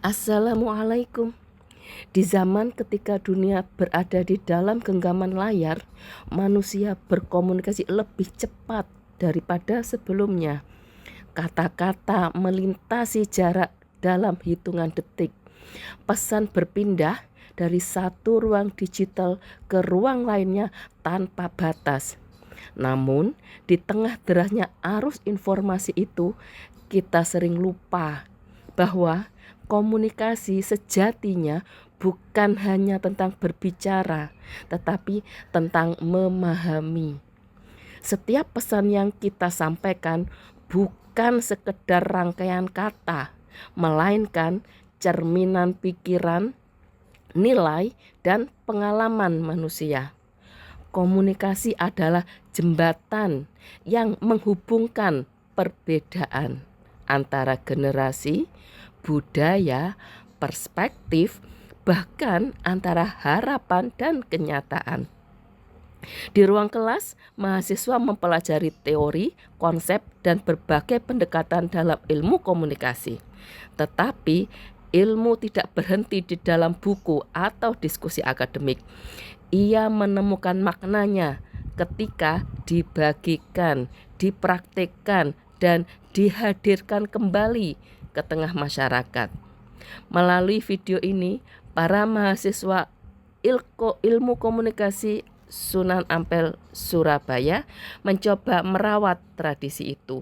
Assalamualaikum. Di zaman ketika dunia berada di dalam genggaman layar, manusia berkomunikasi lebih cepat daripada sebelumnya. Kata-kata melintasi jarak dalam hitungan detik. Pesan berpindah dari satu ruang digital ke ruang lainnya tanpa batas. Namun, di tengah derasnya arus informasi itu, kita sering lupa bahwa komunikasi sejatinya bukan hanya tentang berbicara, tetapi tentang memahami. Setiap pesan yang kita sampaikan bukan sekedar rangkaian kata, melainkan cerminan pikiran, nilai, dan pengalaman manusia. Komunikasi adalah jembatan yang menghubungkan perbedaan antara generasi, budaya, perspektif, bahkan antara harapan dan kenyataan. Di ruang kelas, mahasiswa mempelajari teori, konsep, dan berbagai pendekatan dalam ilmu komunikasi. Tetapi ilmu tidak berhenti di dalam buku atau diskusi akademik. Ia menemukan maknanya ketika dibagikan, dipraktikkan, dan dihadirkan kembali ke tengah masyarakat. Melalui video ini, para mahasiswa Ilmu Komunikasi Sunan Ampel, Surabaya mencoba merawat tradisi itu,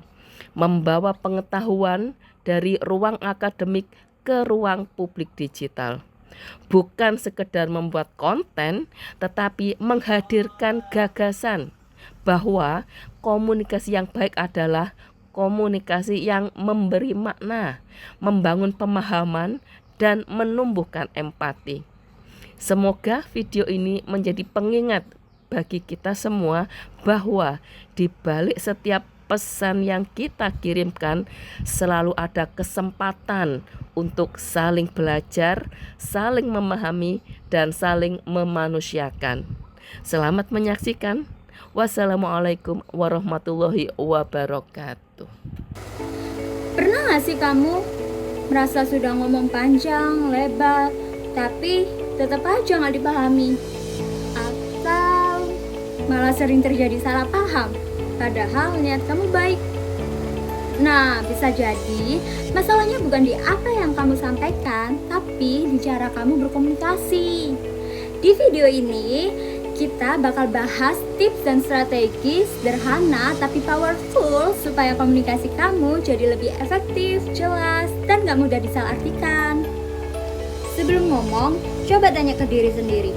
membawa pengetahuan dari ruang akademik ke ruang publik digital. Bukan sekedar membuat konten, tetapi menghadirkan gagasan bahwa komunikasi yang baik adalah komunikasi yang memberi makna, membangun pemahaman, dan menumbuhkan empati. Semoga video ini menjadi pengingat bagi kita semua bahwa di balik setiap pesan yang kita kirimkan selalu ada kesempatan untuk saling belajar, saling memahami, dan saling memanusiakan. Selamat menyaksikan. Wassalamualaikum warahmatullahi wabarakatuh. Pernah gak sih kamu merasa sudah ngomong panjang, lebar, tapi tetap aja gak dipahami? Atau malah sering terjadi salah paham, padahal niat kamu baik? Nah, bisa jadi masalahnya bukan di apa yang kamu sampaikan, tapi di cara kamu berkomunikasi. Di video ini, kita bakal bahas tips dan strategi sederhana tapi powerful supaya komunikasi kamu jadi lebih efektif, jelas, dan gak mudah disalahartikan. Sebelum ngomong, coba tanya ke diri sendiri.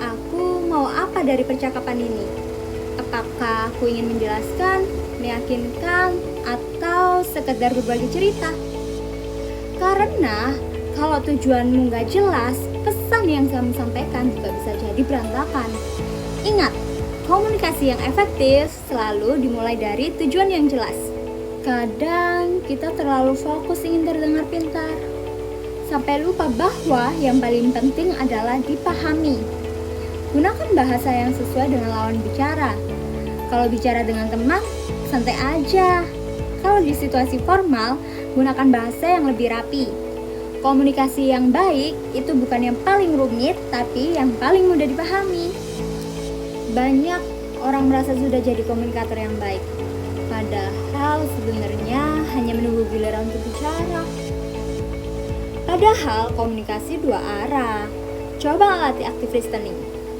Aku mau apa dari percakapan ini? Apakah aku ingin menjelaskan, meyakinkan, atau sekedar berbagi cerita? Karena kalau tujuanmu gak jelas, pesan yang kamu sampaikan juga bisa jadi berantakan. Ingat, komunikasi yang efektif selalu dimulai dari tujuan yang jelas. Kadang kita terlalu fokus ingin terdengar pintar, sampai lupa bahwa yang paling penting adalah dipahami. Gunakan bahasa yang sesuai dengan lawan bicara. Kalau bicara dengan teman, santai aja. Kalau di situasi formal, gunakan bahasa yang lebih rapi. Komunikasi yang baik itu bukan yang paling rumit, tapi yang paling mudah dipahami. Banyak orang merasa sudah jadi komunikator yang baik, padahal sebenarnya hanya menunggu giliran untuk bicara. Padahal komunikasi dua arah. Coba latih active listening.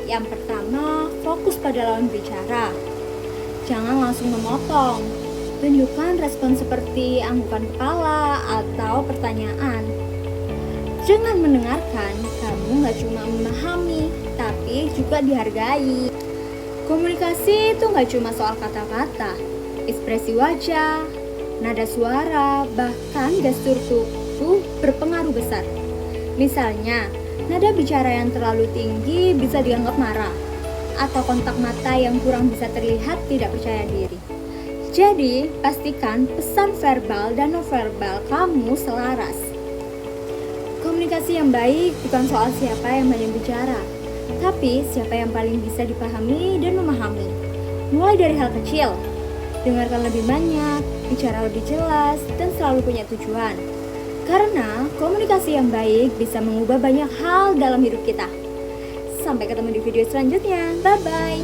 Yang pertama, fokus pada lawan bicara. Jangan langsung memotong. Tunjukkan respon seperti anggukan kepala atau pertanyaan. Dengan mendengarkan, kamu gak cuma memahami, tapi juga dihargai. Komunikasi itu gak cuma soal kata-kata, ekspresi wajah, nada suara, bahkan gestur tubuh berpengaruh besar. Misalnya, nada bicara yang terlalu tinggi bisa dianggap marah, atau kontak mata yang kurang bisa terlihat tidak percaya diri. Jadi, pastikan pesan verbal dan nonverbal kamu selaras. Komunikasi yang baik bukan soal siapa yang banyak bicara, tapi siapa yang paling bisa dipahami dan memahami. Mulai dari hal kecil, dengarkan lebih banyak, bicara lebih jelas, dan selalu punya tujuan. Karena komunikasi yang baik bisa mengubah banyak hal dalam hidup kita. Sampai ketemu di video selanjutnya. Bye-bye.